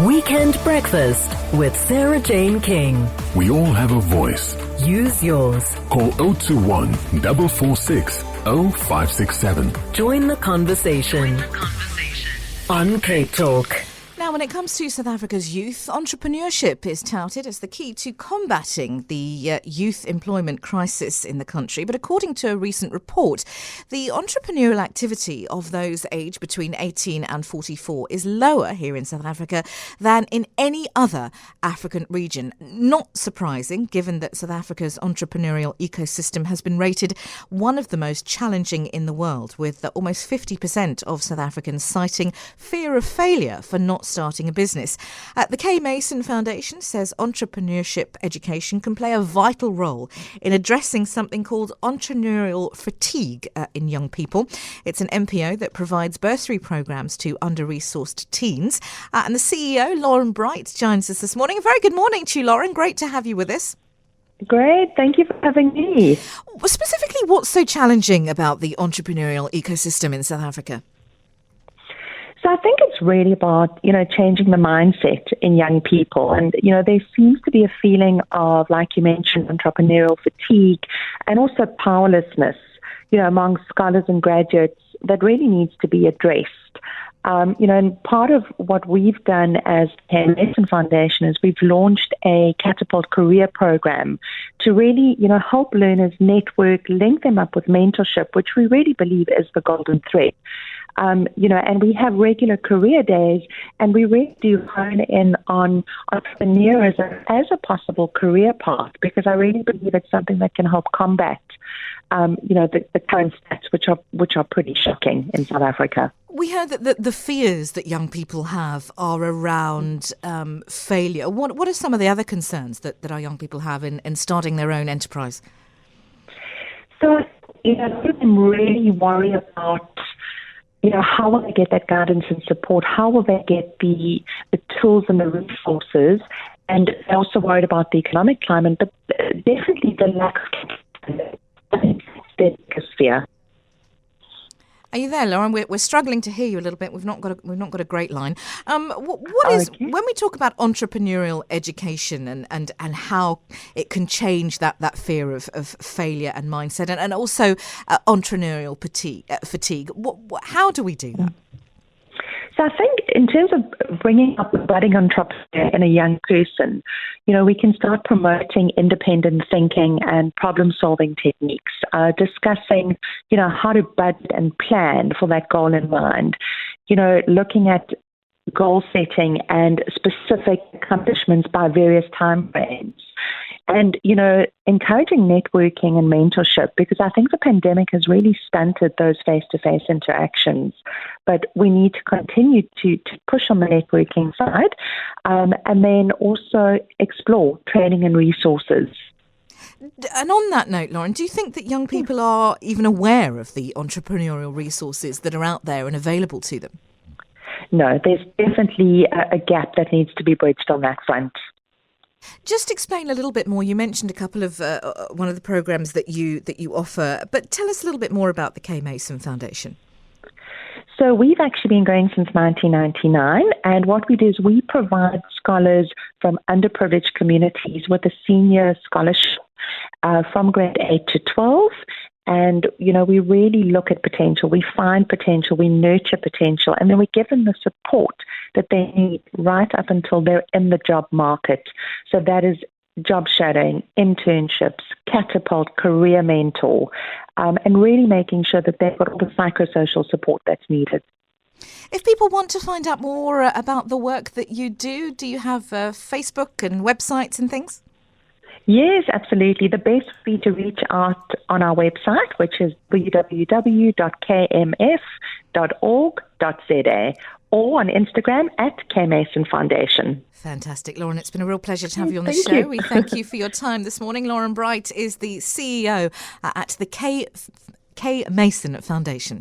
Weekend Breakfast with Sarah Jane King. We all have a voice. Use yours. Call 021 446 0567. Join the conversation. On Cape Talk. Now, when it comes to South Africa's youth, entrepreneurship is touted as the key to combating the youth employment crisis in the country. But according to a recent report, the entrepreneurial activity of those aged between 18 and 44 is lower here in South Africa than in any other African region. Not surprising, given that South Africa's entrepreneurial ecosystem has been rated one of the most challenging in the world, with almost 50% of South Africans citing fear of failure for not starting a business. The K. Mason Foundation says entrepreneurship education can play a vital role in addressing something called entrepreneurial fatigue in young people. It's an MPO that provides bursary programs to under-resourced teens. And the CEO, Lauren Bright, joins us this morning. A very good morning to you, Lauren. Great to have you with us. Great. Thank you for having me. Specifically, what's so challenging about the entrepreneurial ecosystem in South Africa? So I think it's really about, changing the mindset in young people. And, there seems to be a feeling of, like you mentioned, entrepreneurial fatigue and also powerlessness, among scholars and graduates that really needs to be addressed. And part of what we've done as the Mason Foundation is we've launched a Catapult Career Program to really, help learners network, link them up with mentorship, which we really believe is the golden thread. And we have regular career days, and we really do hone in on entrepreneurs as a possible career path, because I really believe it's something that can help combat, the current stats, which are pretty shocking in South Africa. We heard that the fears that young people have are around failure. What are some of the other concerns that our young people have in starting their own enterprise? So, I'm really worried about how will they get that guidance and support? How will they get the tools and the resources? And they're also worried about the economic climate, but definitely the lack of fear. Are you there, Lauren? We're struggling to hear you a little bit. We've not got a great line. What is when we talk about entrepreneurial education and how it can change that fear of failure and mindset, and also entrepreneurial fatigue? How do we do that? So I think in terms of bringing up the budding entrepreneur in a young person, we can start promoting independent thinking and problem-solving techniques, discussing, how to budget and plan for that goal in mind, looking at goal setting and specific accomplishments by various time frames. And, encouraging networking and mentorship, because I think the pandemic has really stunted those face-to-face interactions. But we need to continue to push on the networking side, and then also explore training and resources. And on that note, Lauren, do you think that young people are even aware of the entrepreneurial resources that are out there and available to them? No, there's definitely a gap that needs to be bridged on that front. Just explain a little bit more. You mentioned a couple of one of the programs that you offer, but tell us a little bit more about the K. Mason Foundation. So we've actually been going since 1999, and what we do is we provide scholars from underprivileged communities with a senior scholarship from grade 8 to 12. And, we really look at potential. We find potential, we nurture potential, and then we give them the support that they need right up until they're in the job market. So that is job shadowing, internships, Catapult, career mentor, and really making sure that they've got all the psychosocial support that's needed. If people want to find out more about the work that you do you have Facebook and websites and things? Yes, absolutely. The best would be to reach out on our website, which is www.kmf.org.za, or on Instagram at K. Mason Foundation. Fantastic. Lauren, it's been a real pleasure to have you on the Thank show. you. We thank you for your time this morning. Lauren Bright is the CEO at the K. Mason Foundation.